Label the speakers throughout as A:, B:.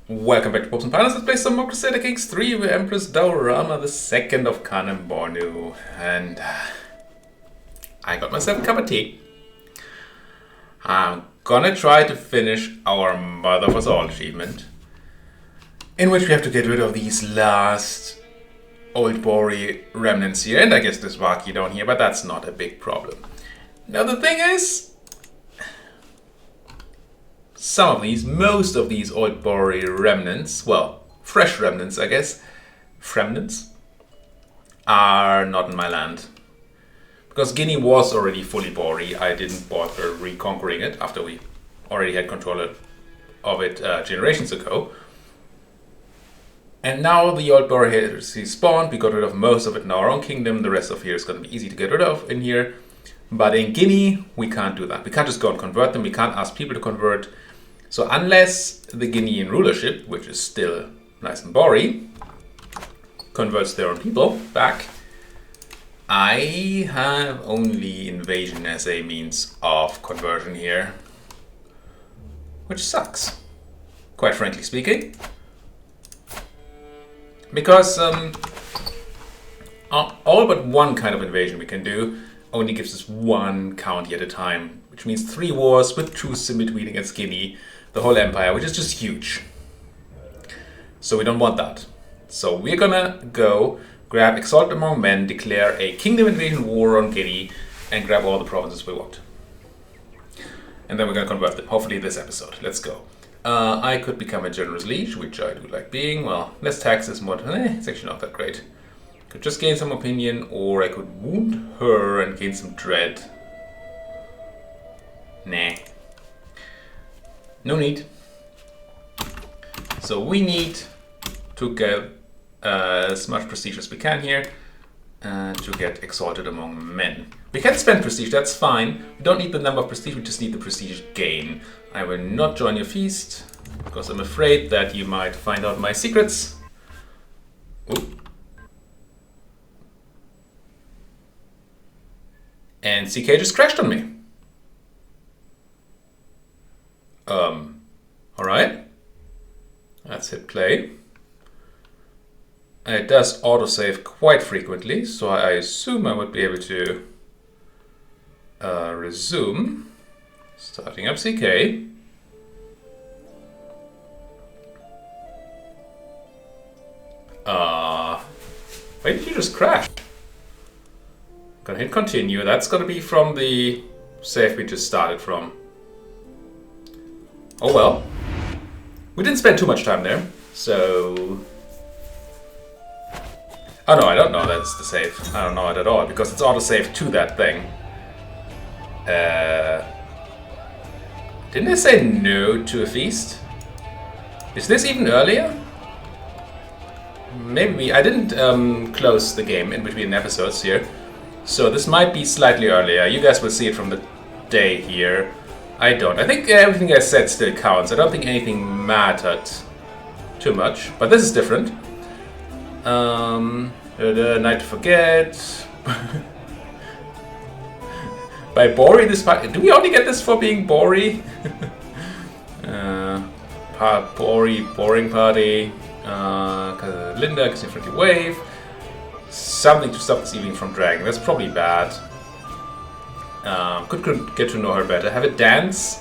A: Welcome back to Pops and Partners. Let's play some more Crusader Kings III with Empress Daurama II of Kanem Bornu. And I got myself a cup of tea. I'm gonna try to finish our Mother of Us All achievement, in which we have to get rid of these last old Bori remnants here, and I guess this Vaki down here, but that's not a big problem. Now the thing is, most of these old Bori remnants, well, fresh remnants, I guess, remnants, are not in my land. Because Guinea was already fully Bori, I didn't bother reconquering it after we already had control of it generations ago. And now the old Bori has spawned, we got rid of most of it in our own kingdom, the rest of here is going to be easy to get rid of in here. But in Guinea, we can't do that. We can't just go and convert them, we can't ask people to convert. So unless the Guinean rulership, which is still nice and Bori, converts their own people back, I have only invasion as a means of conversion here. Which sucks, quite frankly speaking. Because all but one kind of invasion we can do only gives us one county at a time, which means 3 wars with truce in between against Guinea, the whole empire, which is just huge. So we don't want that. So we're gonna go grab Exalt Among Men, declare a kingdom invasion war on Guinea, and grab all the provinces we want. And then we're gonna convert them, hopefully this episode. Let's go. I could become a generous liege, which I do like being. Well, less taxes, more. It's actually not that great. Could just gain some opinion, or I could wound her and gain some dread. Nah. No need. So we need to get as much prestige as we can here to get exalted among men. We can spend prestige, that's fine. We don't need the number of prestige, we just need the prestige gain. I will not join your feast because I'm afraid that you might find out my secrets. Ooh. And CK just crashed on me. Alright. Let's hit play. It does autosave quite frequently, so I assume I would be able to resume. Starting up CK. Why did you just crash? Gonna hit continue. That's gonna be from the save we just started from. Oh well. We didn't spend too much time there, so... Oh no, I don't know that's the save. I don't know it at all, because it's autosave to that thing. Didn't I say no to a feast? Is this even earlier? Maybe I didn't close the game in between episodes here. So this might be slightly earlier. You guys will see it from the day here. I don't. I think everything I said still counts. I don't think anything mattered too much. But this is different. Night to Forget. By Bori, this part. Do we only get this for being Bori? Bori, Boring Party. Linda, Casino Friendly Wave. Something to stop this evening from dragging. That's probably bad. Could get to know her better. Have a dance,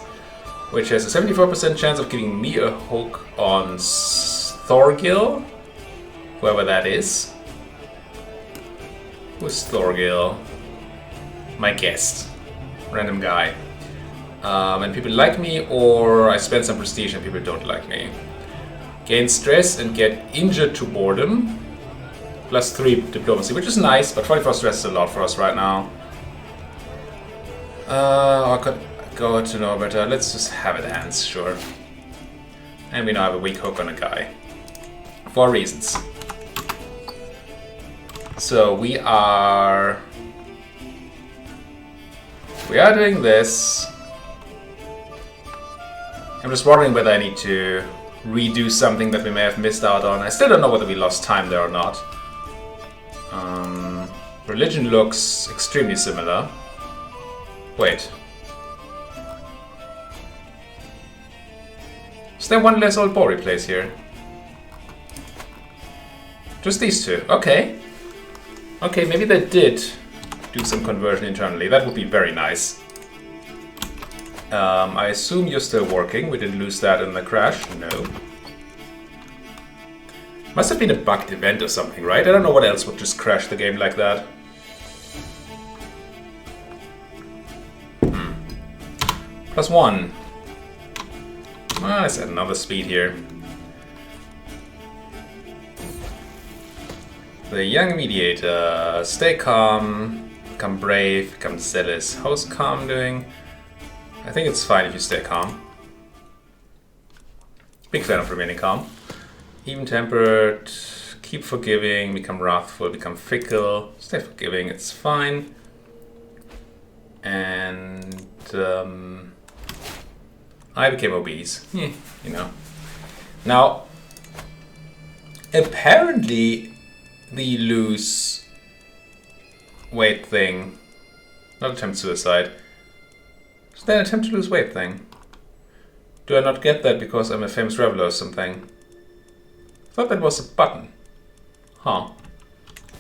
A: which has a 74% chance of giving me a hook on Thorgil, whoever that is. Who's Thorgil? My guest. Random guy. And people like me, or I spend some prestige and people don't like me. Gain stress and get injured to boredom. +3 diplomacy, which is nice, but 44 stress is a lot for us right now. I could go to know better. Let's just have a dance, sure. And we now have a weak hook on a guy. For reasons. So we are doing this. I'm just wondering whether I need to redo something that we may have missed out on. I still don't know whether we lost time there or not. Religion looks extremely similar. Wait. Is there one less old Bori place here? Just these two. Okay. Okay, maybe they did do some conversion internally. That would be very nice. I assume you're still working. We didn't lose that in the crash. No. Must have been a bugged event or something, right? I don't know what else would just crash the game like that. +1. Well, let's add another speed here. The young mediator. Stay calm. Become brave. Become zealous. How's calm doing? I think it's fine if you stay calm. Big fan of remaining calm. Even-tempered. Keep forgiving. Become wrathful. Become fickle. Stay forgiving. It's fine. And I became obese. You know. Now, apparently, the lose weight thing, not attempt suicide. Is that an attempt to lose weight thing? Do I not get that because I'm a famous reveler or something? I thought that was a button. Huh.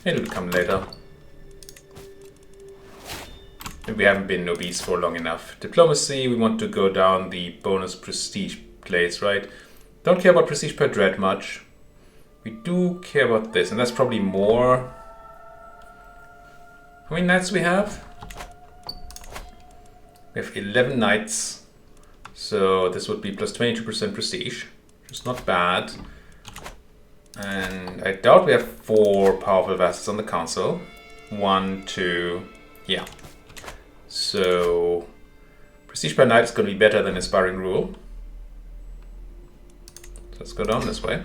A: It'll come later. Maybe we haven't been obese for long enough. Diplomacy, we want to go down the bonus prestige place, right? Don't care about prestige per dread much. We do care about this, and that's probably more. How many knights we have? We have 11 knights. So this would be plus 22% prestige, which is not bad. And I doubt we have 4 powerful vassals on the council. 1, 2, yeah. So prestige per knight is going to be better than Inspiring Rule. So let's go down this way.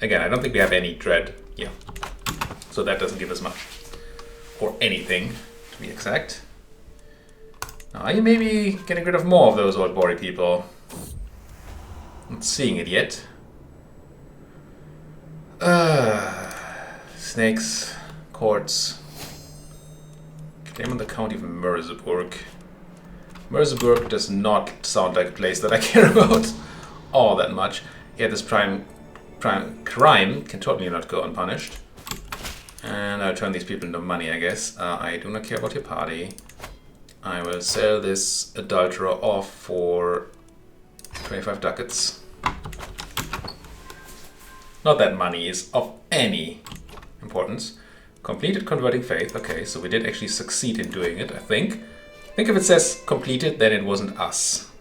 A: Again, I don't think we have any dread. Yeah. So that doesn't give us much. Or anything, to be exact. Now, are you maybe getting rid of more of those old Bori people? Not seeing it yet. Snakes, courts. Claim on the county of Merseburg. Merseburg does not sound like a place that I care about all that much. Yet this crime can totally not go unpunished. And I'll turn these people into money, I guess. I do not care about your party. I will sell this adulterer off for 25 ducats. Not that money is of any importance. Completed converting faith. Okay, so we did actually succeed in doing it, I think. I think if it says completed, then it wasn't us.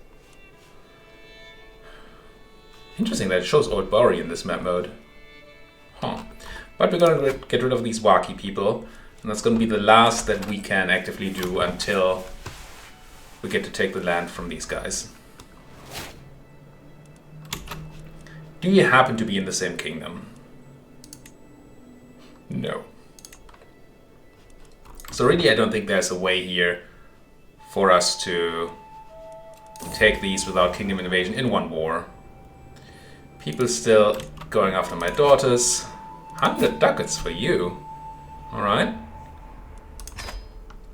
A: Interesting that it shows Old Bori in this map mode. Huh. But we're gonna get rid of these Waki people. And that's gonna be the last that we can actively do until we get to take the land from these guys. Do you happen to be in the same kingdom? No. So really, I don't think there's a way here for us to take these without kingdom invasion in one war. People still going after my daughters. 100 ducats for you. Alright.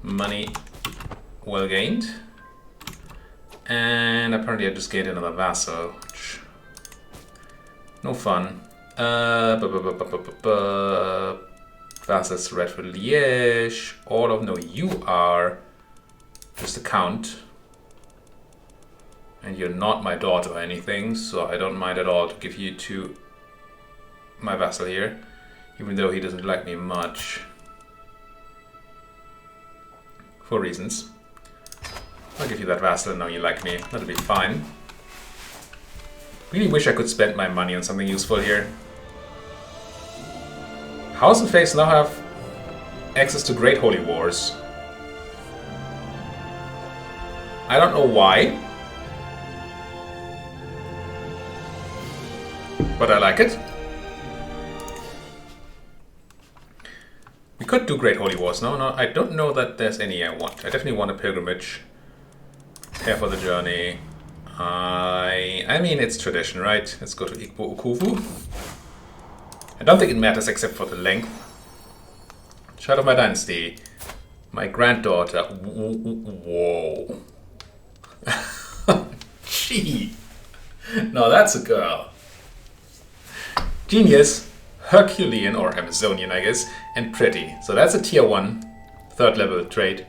A: Money well gained. And apparently I just gained another vassal. Which, no fun. Vassals Redford Liège. All of no, you are just a count. And you're not my daughter or anything, so I don't mind at all to give you to my vassal here, even though he doesn't like me much. For reasons. I'll give you that vassal and now you like me. That'll be fine. Really wish I could spend my money on something useful here. House and Face now have access to Great Holy Wars. I don't know why. But I like it. We could do Great Holy Wars. No, I don't know that there's any I want. I definitely want a pilgrimage. Prepare for the journey. I mean, it's tradition, right? Let's go to Igbo Ukufu. I don't think it matters except for the length. Child of my dynasty. My granddaughter. Whoa. Gee. No, that's a girl. Genius, Herculean or Amazonian, I guess, and pretty. So that's a tier 1, third level trait.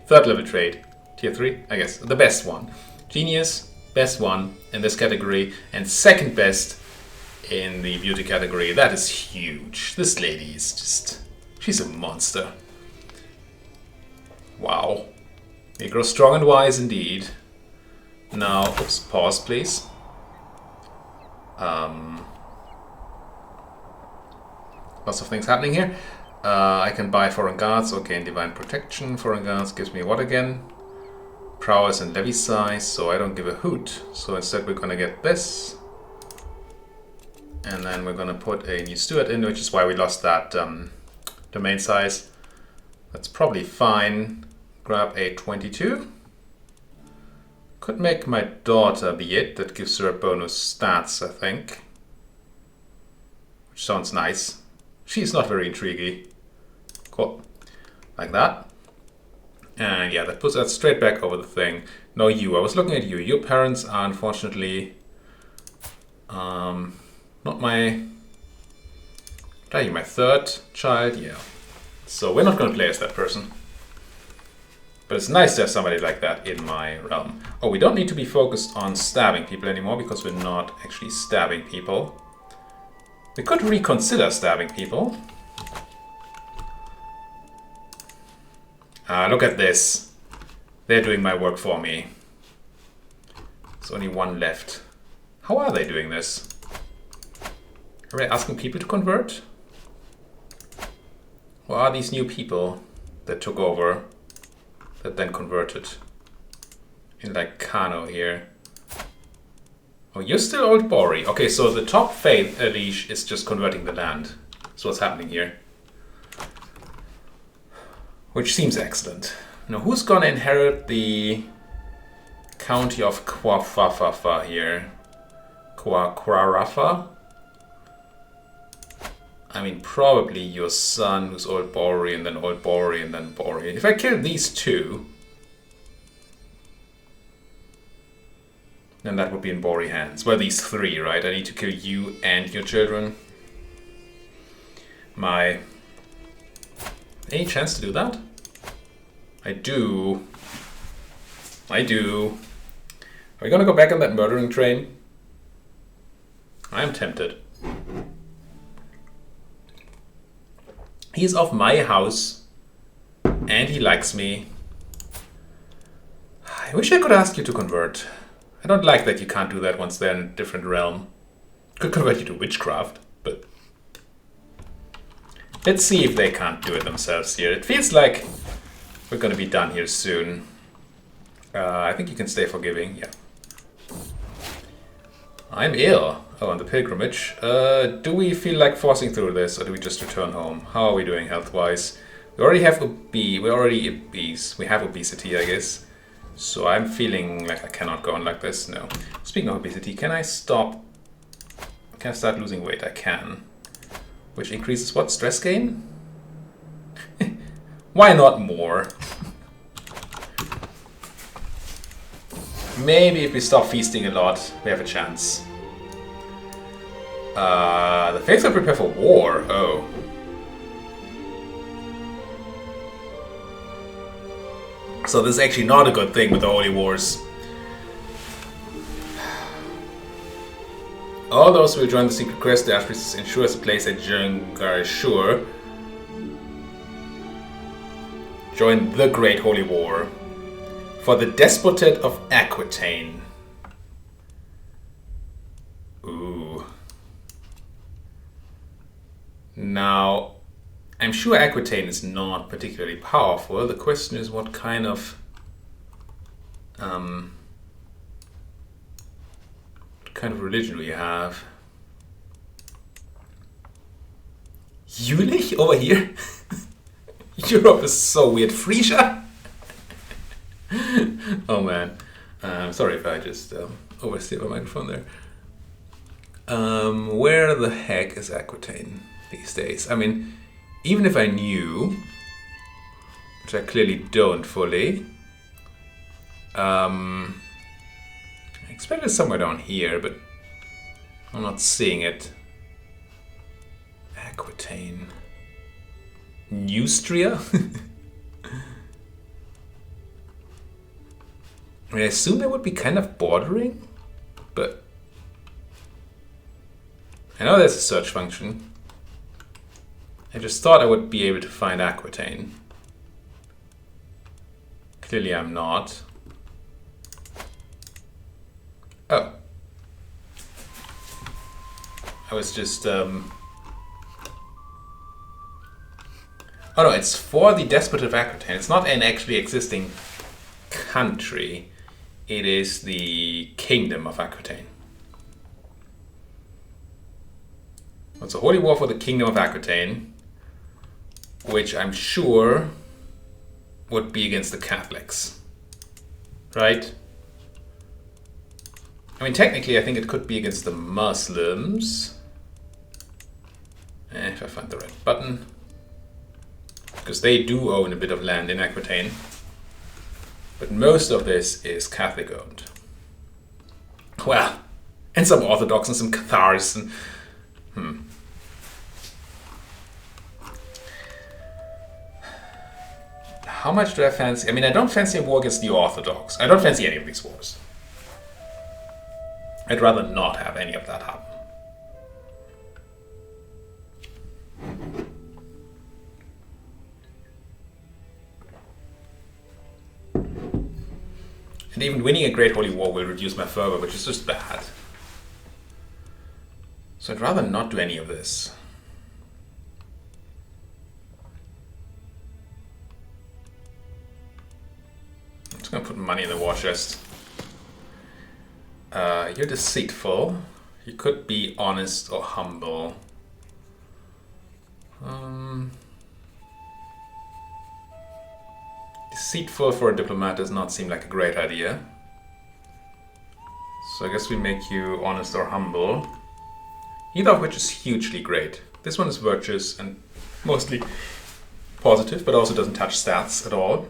A: Tier 3, I guess, the best one. Genius, best one in this category, and second best in the beauty category. That is huge. This lady is just, she's a monster. Wow. You grow strong and wise indeed. Now, oops, pause please. Lots of things happening here. I can buy foreign guards or gain divine protection. Foreign guards gives me what again? Prowess and levy size, so I don't give a hoot. So instead we're gonna get this. And then we're gonna put a new steward in, which is why we lost that domain size. That's probably fine. Grab a 22. Could make my daughter be it. That gives her a bonus stats, I think. Which sounds nice. She's not very intriguing. Cool. Like that. And yeah, that puts that straight back over the thing. No, you. I was looking at you. Your parents are unfortunately not my... Are you my third child? Yeah. So we're not going to play as that person. But it's nice to have somebody like that in my realm. Oh, we don't need to be focused on stabbing people anymore because we're not actually stabbing people. We could reconsider stabbing people. Look at this. They're doing my work for me. There's only one left. How are they doing this? Are they asking people to convert? Or are these new people that took over that then converted? In like Kano here. Oh, you're still Old Bori. Okay, so the top faith leash is just converting the land. That's what's happening here. Which seems excellent. Now, who's gonna inherit the county of Kwafafafa here? Kwarafa? I mean, probably your son, who's Old Bori, and then Old Bori, and then Bori. If I kill these two, then that would be in Bori hands. Well, these three, right? I need to kill you and your children. Any chance to do that? I do. Are we gonna go back on that murdering train? I am tempted. He's of my house, and he likes me. I wish I could ask you to convert. I don't like that you can't do that once they're in a different realm. Could convert you to witchcraft, but... Let's see if they can't do it themselves here. It feels like we're gonna be done here soon. I think you can stay forgiving, yeah. I'm ill. Oh, on the pilgrimage. Do we feel like forcing through this, or do we just return home? How are we doing health-wise? We already have obese. We have obesity, I guess. So I'm feeling like I cannot go on like this. No. Speaking of obesity, can I start losing weight? I can. Which increases what? Stress gain? Why not more? Maybe if we stop feasting a lot, we have a chance. The faithful prepare for war. Oh. So this is actually not a good thing with the Holy Wars. All those who will join the secret quest, the Archpriest ensures a place at Jangarshur. Join the Great Holy War for the Despotate of Aquitaine. Ooh. Now, I'm sure Aquitaine is not particularly powerful. The question is what kind of religion we have. Jülich over here? Europe is so weird. Frisia? Oh man. Sorry if I just oversteered my microphone there. Where the heck is Aquitaine these days? I mean, even if I knew, which I clearly don't fully, I expect it's somewhere down here, but I'm not seeing it. Aquitaine. Neustria? I mean, I assume they would be kind of bordering, but I know there's a search function. I just thought I would be able to find Aquitaine. Clearly I'm not. Oh. I was just... Oh no, it's for the Despot of Aquitaine. It's not an actually existing country. It is the Kingdom of Aquitaine. It's a holy war for the Kingdom of Aquitaine, which I'm sure would be against the Catholics. Right? I mean, technically, I think it could be against the Muslims. If I find the right button. Because they do own a bit of land in Aquitaine. But most of this is Catholic owned. Well, and some Orthodox and some Cathars and... How much do I fancy? I mean, I don't fancy a war against the Orthodox. I don't fancy any of these wars. I'd rather not have any of that happen. And even winning a Great Holy War will reduce my fervor, which is just bad. So I'd rather not do any of this. I'm just going to put money in the war chest. You're deceitful. You could be honest or humble. Deceitful for a diplomat does not seem like a great idea. So I guess we make you honest or humble. Either of which is hugely great. This one is virtuous and mostly positive, but also doesn't touch stats at all.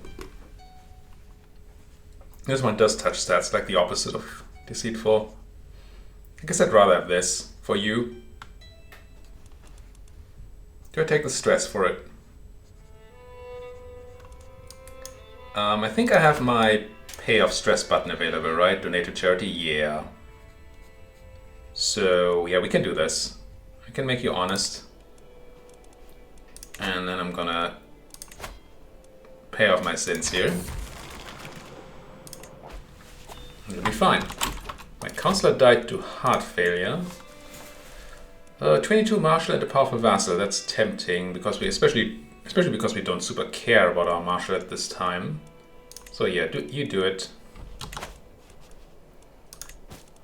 A: This one does touch stats, like the opposite of deceitful. I guess I'd rather have this for you. Do I take the stress for it? I think I have my payoff stress button available, right? Donate to charity, yeah. So yeah, we can do this. I can make you honest. And then I'm gonna pay off my sins here. It'll be fine. My counselor died to heart failure. 22 marshal and a powerful vassal. That's tempting because we especially because we don't super care about our marshal at this time. So yeah, you do it.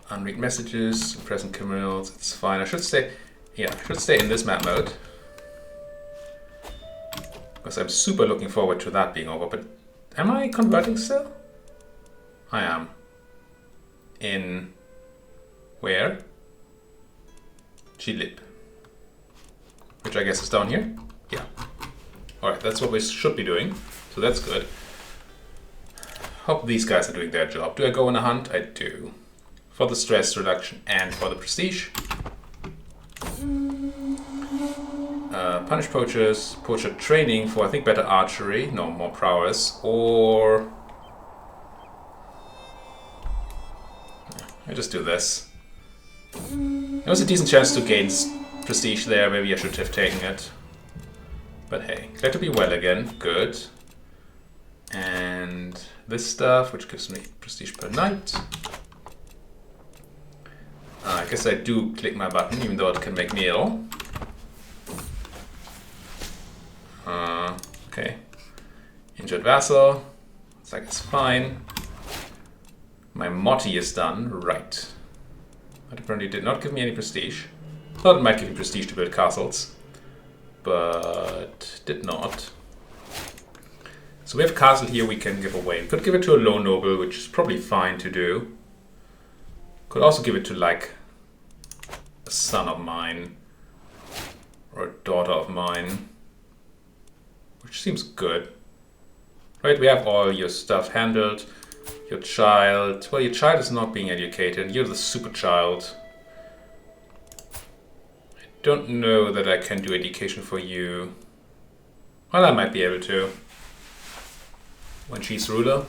A: Unread messages, present criminals. It's fine. I should stay. Yeah, I should stay in this map mode because I'm super looking forward to that being over. But am I converting still? I am. In where? Chilip. Which I guess is down here? Yeah. Alright, that's what we should be doing. So that's good. Hope these guys are doing their job. Do I go on a hunt? I do. For the stress reduction and for the prestige. Punish poachers. Poacher training for, I think, better archery. No, more prowess. Or... I just do this. There was a decent chance to gain prestige there. Maybe I should have taken it. But hey, glad to be well again. Good. And this stuff, which gives me prestige per night. I guess I do click my button, even though it can make me ill. Okay. Injured vassal. Looks like it's fine. My Motti is done. Right. That apparently did not give me any prestige. Thought it might give me prestige to build castles. But did not. So we have a castle here we can give away. We could give it to a low noble, which is probably fine to do. Could also give it to, like, a son of mine. Or a daughter of mine. Which seems good. Right, we have all your stuff handled. Your child. Well, your child is not being educated. You're the super child. don't know that I can do education for you. Well, I might be able to. When she's ruler.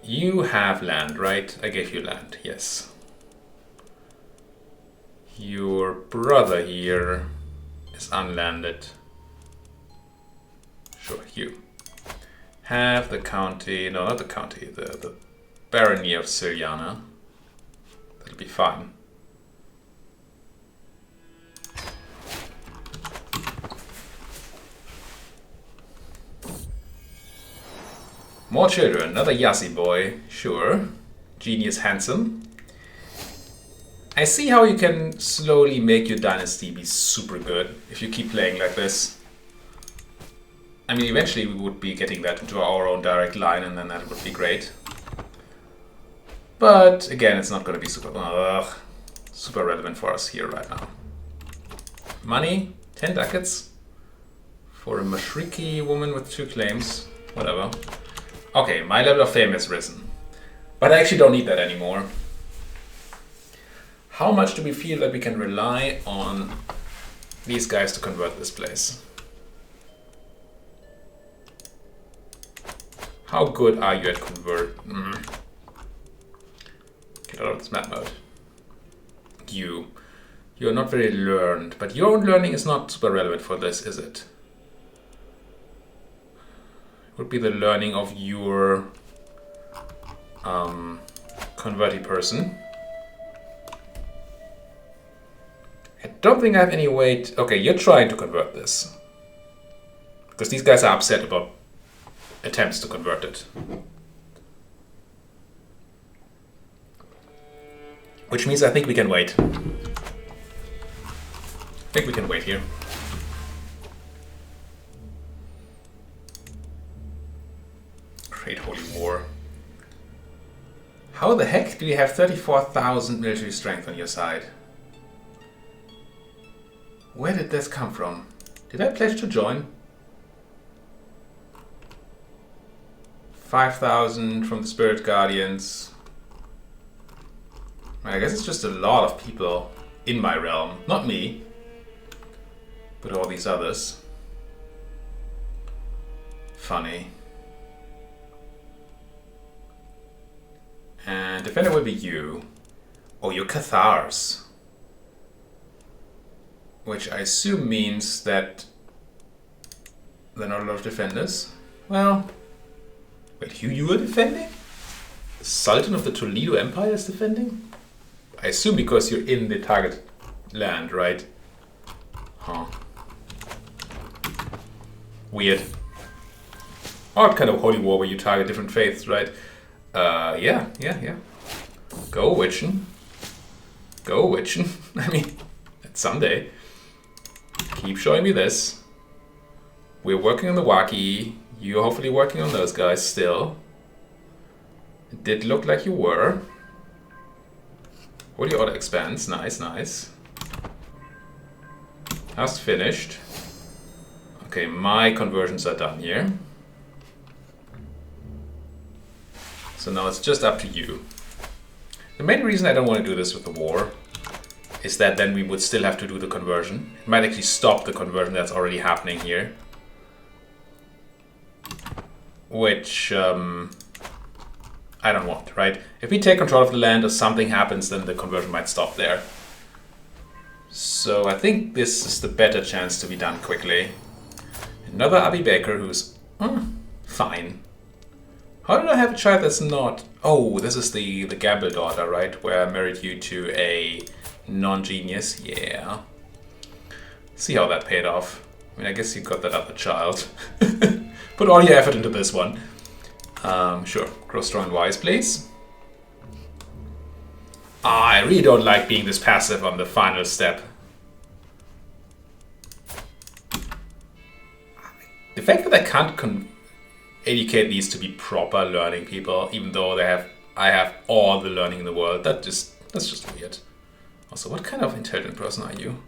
A: You have land, right? I gave you land, yes. Your brother here is unlanded. Sure, you have the county, no, not the county, the barony of Siliana. That'll be fine. More children, another Yassi boy, sure. Genius handsome. I see how you can slowly make your dynasty be super good if you keep playing like this. I mean, eventually we would be getting that into our own direct line and then that would be great. But again, it's not going to be super relevant for us here right now. Money, 10 ducats for a Mashriki woman with 2 claims, whatever. Okay, my level of fame has risen, but I actually don't need that anymore. How much do we feel that we can rely on these guys to convert this place? How good are you at convert? Get out of this map mode. You're not very learned, but your own learning is not super relevant for this, is it? Would be the learning of your converty person. I don't think I have any weight. Okay, you're trying to convert this. Because these guys are upset about attempts to convert it. Which means I think we can wait. I think we can wait here. Great Holy War. How the heck do you have 34,000 military strength on your side? Where did this come from? Did I pledge to join? 5,000 from the Spirit Guardians. I guess it's just a lot of people in my realm. Not me, but all these others. Funny. And defender will be you. Oh, you're Cathars. Which I assume means that there are not a lot of defenders. Well, wait, who you are defending? The Sultan of the Toledo Empire is defending? I assume because you're in the target land, right? Huh. Weird. Odd kind of holy war where you target different faiths, right? Yeah. Go Witchen. Go Witchen. I mean, someday. Keep showing me this. We're working on the Waki. You're hopefully working on those guys still. It did look like you were. Holy Order expands. Nice. Just finished. Okay, my conversions are done here. So now it's just up to you. The main reason I don't want to do this with the war is that then we would still have to do the conversion. It might actually stop the conversion that's already happening here. Which I don't want, right? If we take control of the land or something happens, then the conversion might stop there. So I think this is the better chance to be done quickly. Another Abby Baker who's fine. How did I have a child that's not... Oh, this is the Gamble daughter, right? Where I married you to a non-genius. Yeah. See how that paid off. I mean, I guess you got that other child. Put all your effort into this one. Sure. Grow strong and wise, please. I really don't like being this passive on the final step. The fact that I can't educate these to be proper learning people, even though I have all the learning in the world, that's just weird. Also, what kind of intelligent person are you?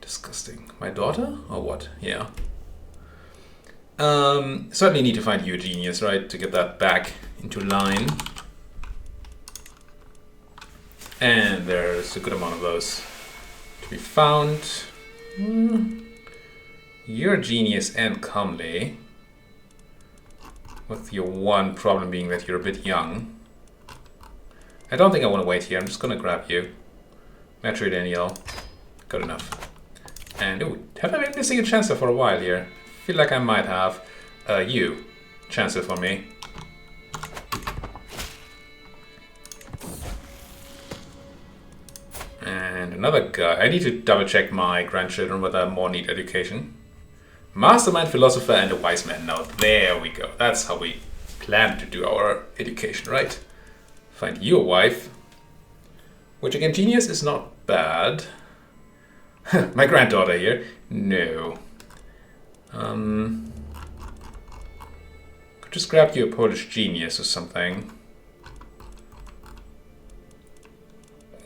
A: Disgusting. My daughter? Or what? Yeah. Certainly need to find you a genius, right? To get that back into line. And there's a good amount of those to be found. You're genius and comely. With your one problem being that you're a bit young. I don't think I want to wait here. I'm just going to grab you. Matrilineal. Good enough. And, ooh, have I been missing a Chancellor for a while here? Feel like I might have. You. Chancellor for me. And another guy. I need to double check my grandchildren whether more need education. Mastermind, philosopher, and a wise man. Now there we go. That's how we plan to do our education, right? Find you a wife. Which again, genius is not bad. My granddaughter here. No. Could just grab you a Polish genius or something.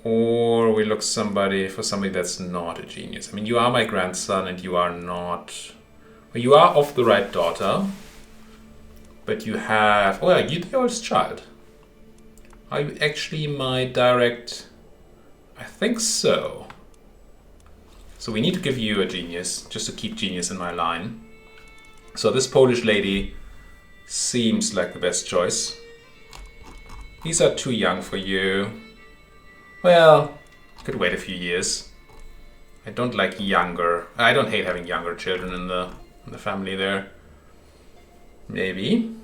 A: Or we look for somebody that's not a genius. I mean, you are my grandson and you are not... Well, you are of the right daughter. But you have... Oh, yeah, you're the oldest child. Are you actually my direct... I think so. So we need to give you a genius, just to keep genius in my line. So this Polish lady seems like the best choice. These are too young for you. Well, could wait a few years. I don't like younger. I don't hate having younger children in the family there. Maybe.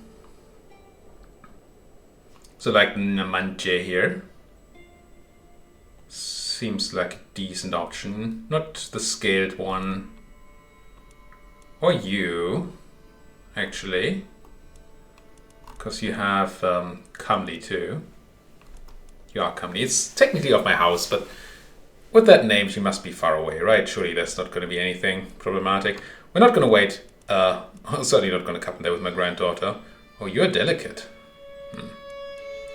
A: So like Namanje here. Seems like a decent option. Not the scaled one. Or you, actually. Because you have comely too. You are comely. It's technically of my house, but with that name she must be far away, right? Surely that's not going to be anything problematic. We're not going to wait. I'm certainly not going to couple there with my granddaughter. Oh, you're delicate.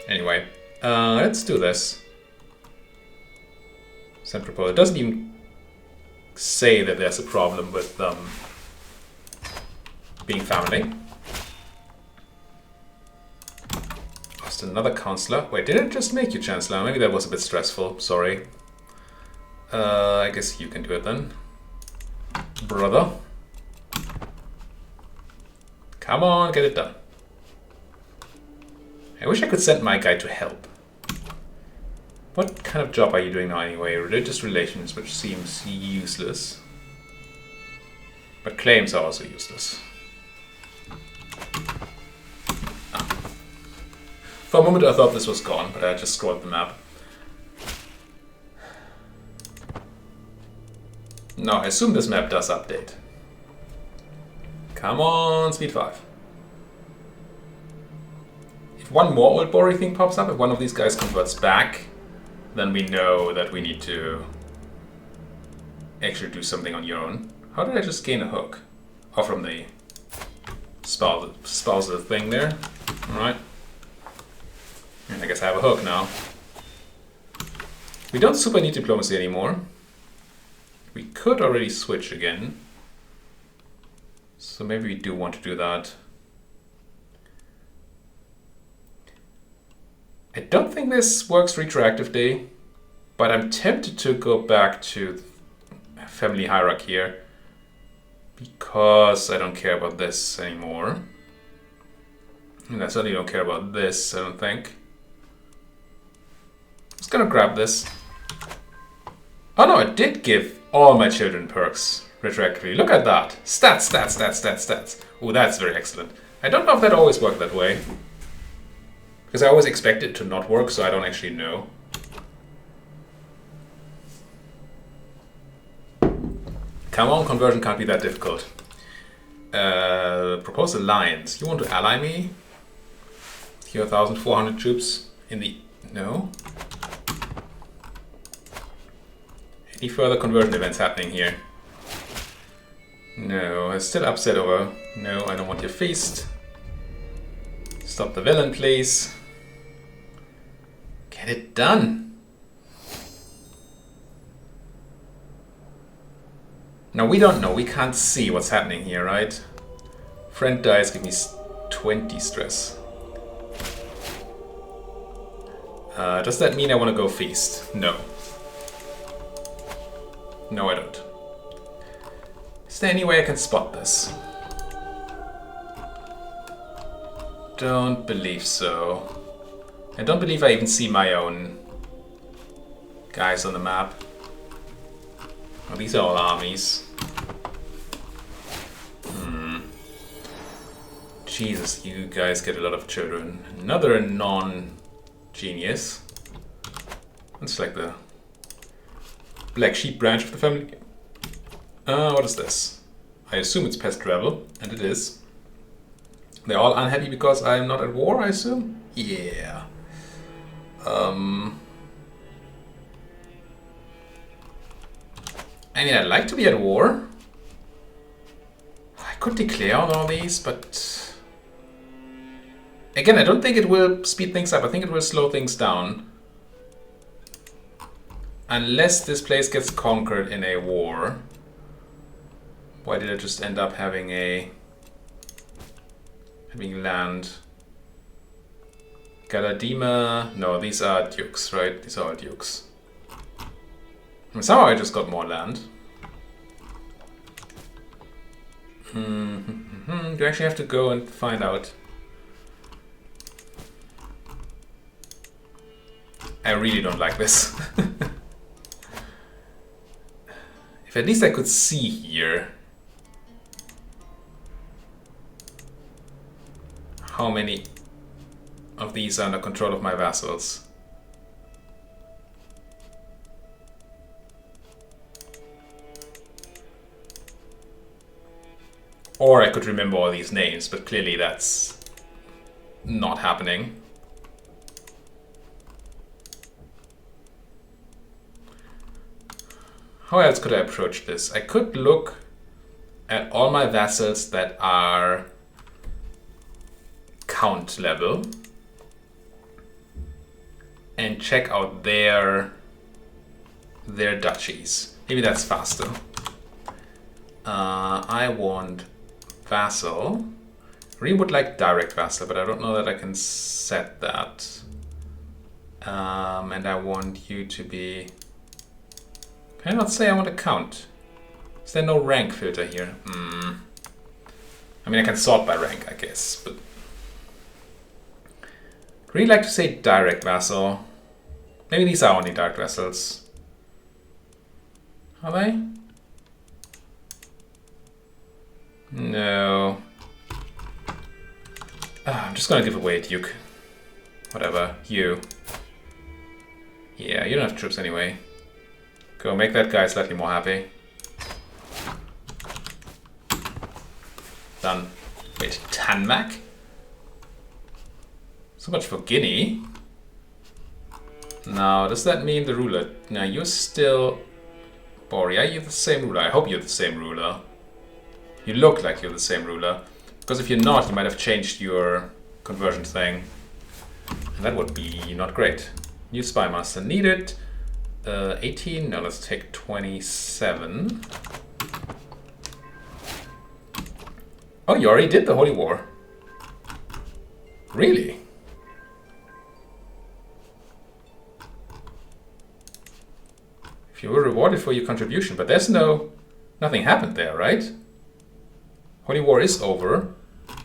A: Anyway, let's do this. Send proposal. It doesn't even say that there's a problem with being family. Lost another counselor. Wait, did it just make you chancellor? Maybe that was a bit stressful. Sorry. I guess you can do it then. Brother. Come on, get it done. I wish I could send my guy to help. What kind of job are you doing now anyway? Religious relations, which seems useless. But claims are also useless. For a moment I thought this was gone, but I just scrolled the map. Now I assume this map does update. Come on, speed 5. If one more old boring thing pops up, if one of these guys converts back, then we know that we need to actually do something on your own. How did I just gain a hook? Oh, from the spousal thing there. Alright. I guess I have a hook now. We don't super need diplomacy anymore. We could already switch again. So maybe we do want to do that. I don't think this works retroactively, but I'm tempted to go back to family hierarchy here because I don't care about this anymore. And I certainly don't care about this, I don't think. Just gonna grab this. Oh no, it did give all my children perks retroactively. Look at that. Stats, stats, stats, stats, stats. Oh, that's very excellent. I don't know if that always worked that way. Because I always expect it to not work, so I don't actually know. Come on, conversion can't be that difficult. Propose alliance. You want to ally me? Here 1,400 troops in the... No? Any further conversion events happening here? No, I'm still upset over... No, I don't want your feast. Stop the villain, please. Get it done. Now we don't know, we can't see what's happening here, right? Friend dies, give me 20 stress. Does that mean I want to go feast? No. No, I don't. Is there any way I can spot this? Don't believe so. I don't believe I even see my own guys on the map. Oh, these are all armies. Jesus, you guys get a lot of children. Another non-genius. It's like the black sheep branch of the family. What is this? I assume it's pest travel, and it is. They're all unhappy because I'm not at war, I assume? Yeah. I mean, I'd like to be at war. I could declare on all these, but... Again, I don't think it will speed things up. I think it will slow things down. Unless this place gets conquered in a war. Why did I just end up having land? Galadima... No, these are dukes, right? These are all dukes. And somehow I just got more land. Do I actually have to go and find out? I really don't like this. If at least I could see here how many of these are under control of my vassals. Or I could remember all these names, but clearly that's not happening. How else could I approach this? I could look at all my vassals that are count level and check out their duchies. Maybe that's faster. I want vassal. Really would like direct vassal, but I don't know that I can set that. And I want you to be... Can I not say I want to count? Is there no rank filter here? I mean, I can sort by rank, I guess, but... I'd really like to say direct vassal. Maybe these are only direct vassals. Are they? No. I'm just gonna give away a duke. Whatever, you. Yeah, you don't have troops anyway. Go make that guy slightly more happy. Done. Wait, Tanmac? So much for Guinea. Now, does that mean the ruler? Now, you're still... Boria, you're the same ruler. I hope you're the same ruler. You look like you're the same ruler. Because if you're not, you might have changed your conversion thing. And that would be not great. New spy master needed. 18, no, let's take 27. Oh, you already did the Holy War. Really? If you were rewarded for your contribution, but there's nothing happened there, right? Holy War is over.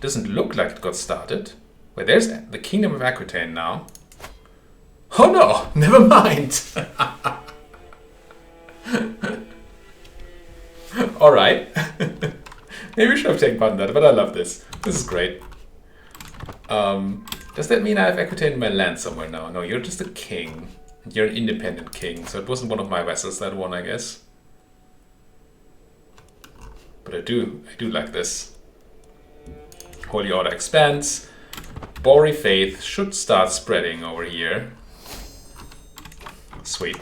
A: Doesn't look like it got started. Wait, there's the Kingdom of Aquitaine now. Oh no, never mind. Alright. Maybe we should have taken part in that, but I love this. This is great. Does that mean I have Aquitaine in my land somewhere now? No, you're just a king. You're an independent king, so it wasn't one of my vassals that won, I guess. But I do like this. Holy Order expands. Bori faith should start spreading over here. Sweet.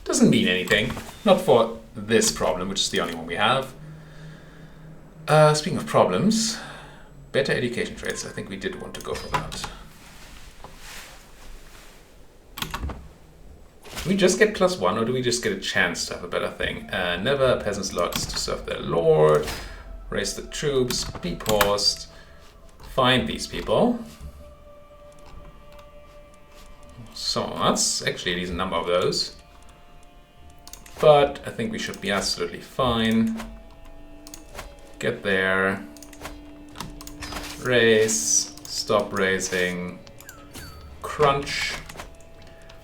A: Doesn't mean anything. Not for this problem, which is the only one we have. Speaking of problems, better education traits. I think we did want to go for that. Do we just get +1 or do we just get a chance to have a better thing? Never peasants' lots to serve their lord. Raise the troops. Be paused. Find these people. So that's actually a decent number of those. But I think we should be absolutely fine. Get there. Raise. Stop raising. Crunch.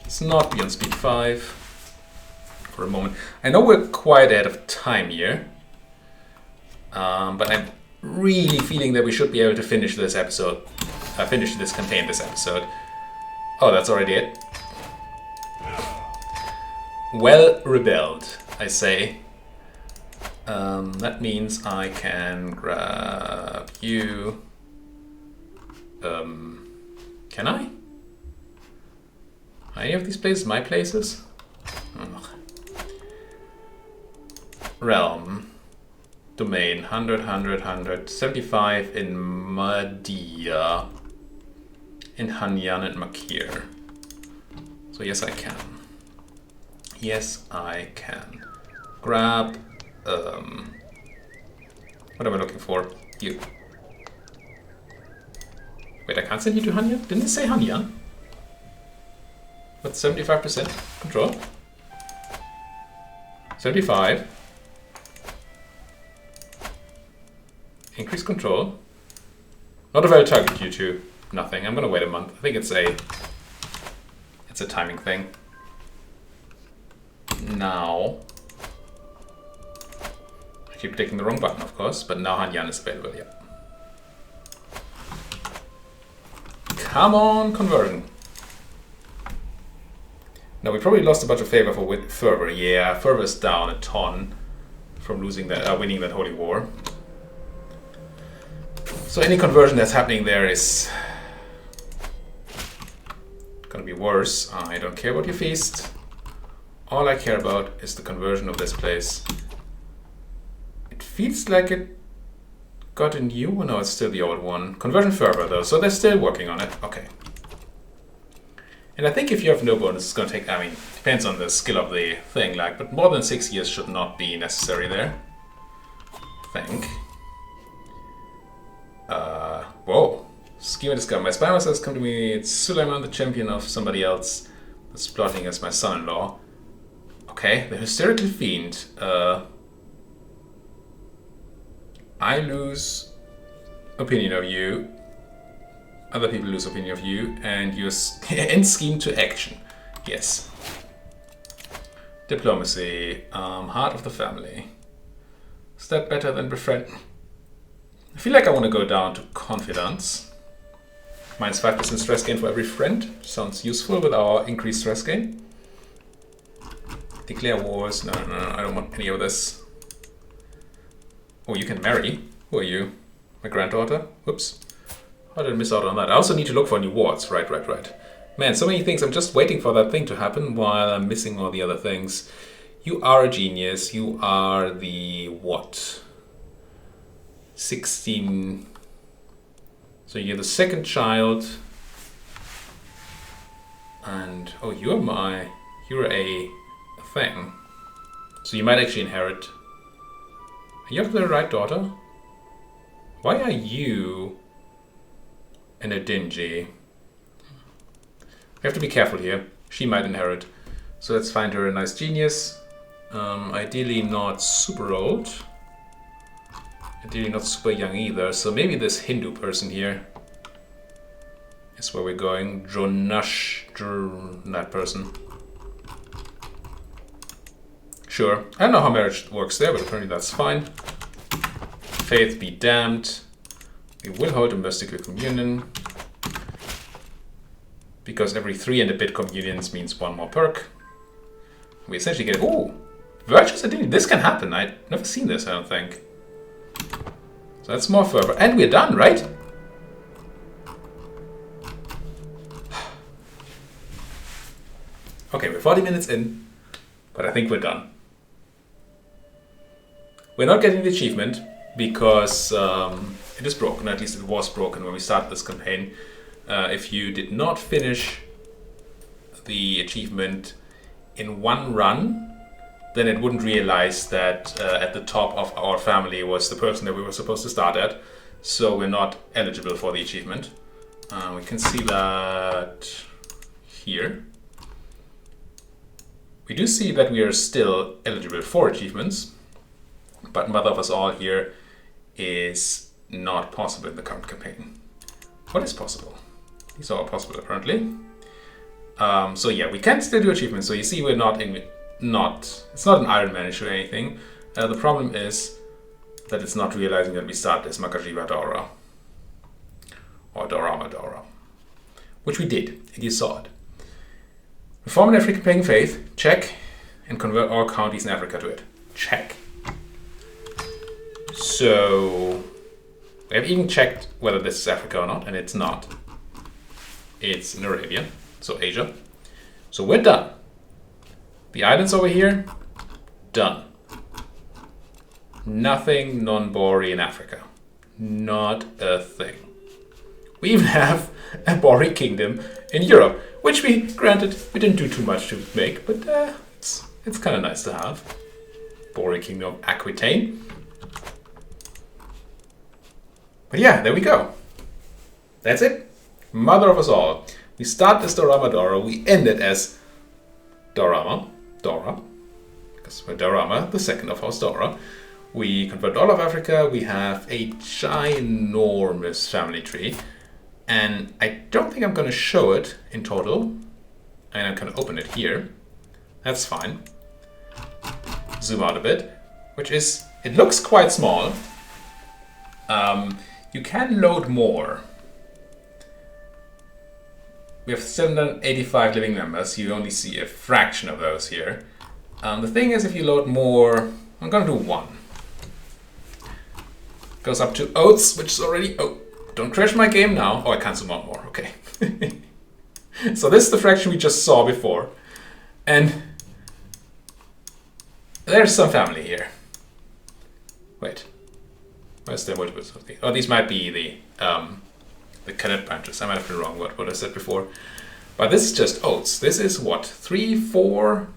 A: Let's not be on speed 5 for a moment. I know we're quite ahead of time here. But I'm really feeling that we should be able to finish this episode. Finish this campaign this episode. Oh, that's already it. Well rebelled, I say. That means I can grab you. Can I? Are any of these places my places? Ugh. Realm. Domain. 100, 100, 100. 75 in Madia. In Hanyan and Makir. So yes, I can. Yes, I can. Grab... what am I looking for? You. Wait, I can't send you to Hanyan? Didn't it say Hanyan? What's 75% control? 75. Increase control. Not a valid target due to nothing. I'm gonna wait a month. I think it's a timing thing. Now I keep clicking the wrong button, of course, but now Hanyan is available, yeah. Come on, conversion. Now we probably lost a bunch of favor for fervor. Yeah, fervor is down a ton from losing that, winning that holy war. So any conversion that's happening there is gonna be worse. I don't care about your feast. All I care about is the conversion of this place. It feels like it got a new one. No, it's still the old one. Conversion fervor though, so they're still working on it. Okay. And I think if you have no bonus, it's gonna take, I mean, depends on the skill of the thing, like, but more than 6 years should not be necessary there. I think. Whoa. Schema discovered. My spy master has come to me. It's Suleiman, the champion of somebody else that's plotting as my son-in-law. Okay, the hysterical fiend. I lose opinion of you. Other people lose opinion of you, and you end scheme to action. Yes. Diplomacy. Heart of the family. Is that better than befriend? I feel like I want to go down to confidence. Minus 5% stress gain for every friend. Sounds useful with our increased stress gain. Declare wars. No, I don't want any of this. Oh, you can marry. Who are you? My granddaughter? Whoops. How did I miss out on that? I also need to look for new wards. Right. Man, so many things. I'm just waiting for that thing to happen while I'm missing all the other things. You are a genius. You are the what? 16. So you're the second child. And oh, you're a thing. So you might actually inherit. You have the right daughter. Why are you in a dingy? We have to be careful here. She might inherit. So let's find her a nice genius. Ideally not super old. Ideally not super young either. So maybe this Hindu person here is where we're going. Jonash, that person. Sure. I don't know how marriage works there, but apparently that's fine. Faith be damned. We will hold a mystical communion. Because every 3 and a bit communions means 1 more perk. We essentially get, ooh, virtuous identity. This can happen. I've never seen this, I don't think. So that's more fervor. And we're done, right? Okay, we're 40 minutes in, but I think we're done. We're not getting the achievement because it is broken. At least it was broken when we started this campaign. If you did not finish the achievement in 1 run, then it wouldn't realize that at the top of our family was the person that we were supposed to start at. So we're not eligible for the achievement. We can see that here, we do see that we are still eligible for achievements, but Mother of Us All here is not possible in the current campaign. What is possible? These are all possible apparently. So yeah, we can still do achievements. So you see, we're not in, it's not an Ironman issue or anything. The problem is that it's not realizing that we start as Crusader Daura or Daurama Daura, which we did, and you saw it. Reform an African paying faith, check, and convert all counties in Africa to it, check. So we have even checked whether this is Africa or not, and it's not. It's in Arabia, so Asia. So we're done. The islands over here, done. Nothing non-Bori in Africa. Not a thing. We even have a Bori kingdom in Europe, which we, granted, we didn't do too much to make, but it's kind of nice to have. Bori kingdom of Aquitaine. But yeah, there we go. That's it. Mother of us all. We start as Daurama Daura, we end it as Daurama Daura, because we're Daurama, the second of House Daura. We convert all of Africa, we have a ginormous family tree, and I don't think I'm going to show it in total, and I'm going to open it here. That's fine. Zoom out a bit, which is, it looks quite small. You can load more. We have 785 living members. You only see a fraction of those here. The thing is, if you load more, I'm gonna do 1. Goes up to oats, which is already, oh, don't crash my game now. Oh, I can't zoom out more, okay. So this is the fraction we just saw before. And there's some family here. Wait, where's the multiples of these? Oh, these might be the cadet branches. I might have been wrong what I said before. But this is just oats. This is what, 3, 4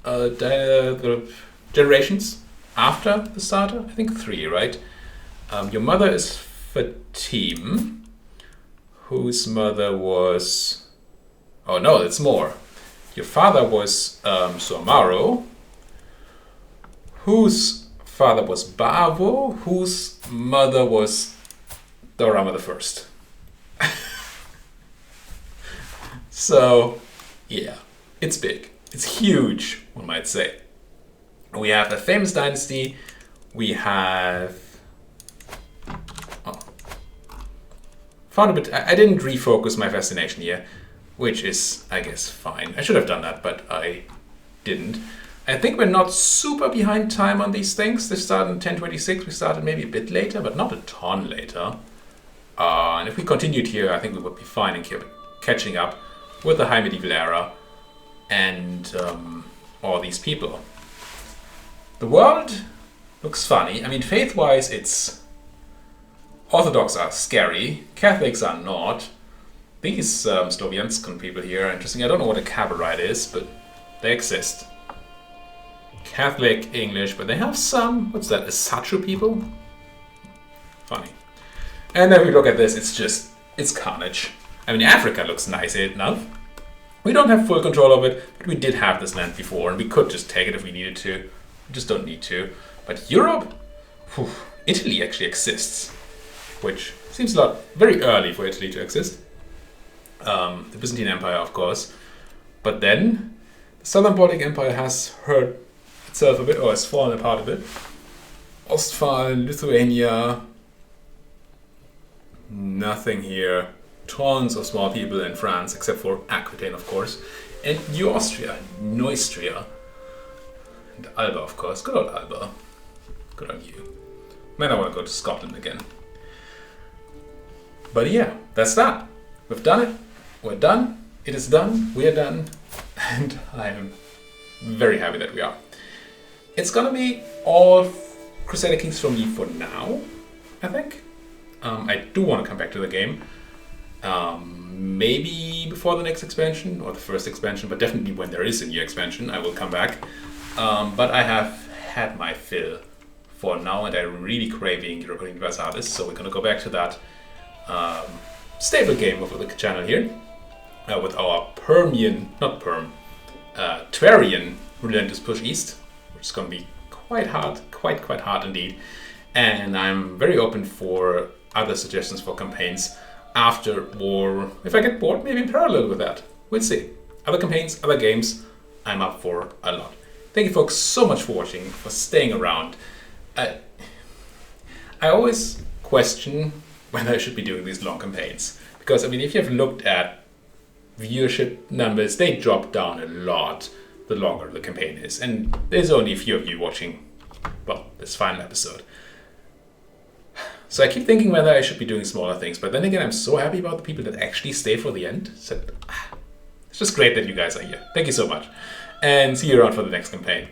A: the generations after the starter? I think 3, right? Your mother is Fatim, whose mother was... Oh no, it's more. Your father was Somaro, whose father was Bavo, whose mother was Daurama the First. So, yeah, it's big. It's huge, one might say. We have a famous dynasty. We have... Oh. Found a bit... I didn't refocus my fascination here, which is, I guess, fine. I should have done that, but I didn't. I think we're not super behind time on these things. They started in 1026. We started maybe a bit later, but not a ton later. And if we continued here, I think we would be fine in catching up with the High Medieval Era and all these people. The world looks funny. I mean, faith-wise, it's... Orthodox are scary. Catholics are not. These Slovianskan people here are interesting. I don't know what a Cabarite is, but they exist. Catholic, English, but they have some, what's that, Asachu people? Funny. And then we look at this, it's just, it's carnage. I mean, Africa looks nice enough. We don't have full control of it, but we did have this land before, and we could just take it if we needed to. We just don't need to. But Europe, whew, Italy actually exists, which seems a lot, very early for Italy to exist. The Byzantine Empire, of course. But then, the Southern Baltic Empire has hurt itself a bit, or has fallen apart a bit. Ostphal, Lithuania, nothing here. Tons of small people in France, except for Aquitaine, of course. And New Austria, Neustria. And Alba, of course. Good old Alba. Good on you. Man, I want to go to Scotland again. But yeah, that's that. We've done it. We're done. It is done. We are done. And I am very happy that we are. It's gonna be all Crusader Kings from me for now, I think. I do want to come back to the game. Maybe before the next expansion, or the first expansion, but definitely when there is a new expansion, I will come back. But I have had my fill for now, and I'm really craving Europa Universalis, so we're gonna go back to that. stable game of the channel here, with our Twarian Relentless Push East, which is going to be quite hard, quite hard indeed. And I'm very open for other suggestions for campaigns after, or if I get bored, maybe in parallel with that. We'll see. Other campaigns, other games, I'm up for a lot. Thank you folks so much for watching, for staying around. I always question whether I should be doing these long campaigns. Because, I mean, if you have looked at viewership numbers, they drop down a lot the longer the campaign is. And there's only a few of you watching, well, this final episode. So I keep thinking whether I should be doing smaller things. But then again, I'm so happy about the people that actually stay for the end. So it's just great that you guys are here. Thank you so much. And see you around for the next campaign.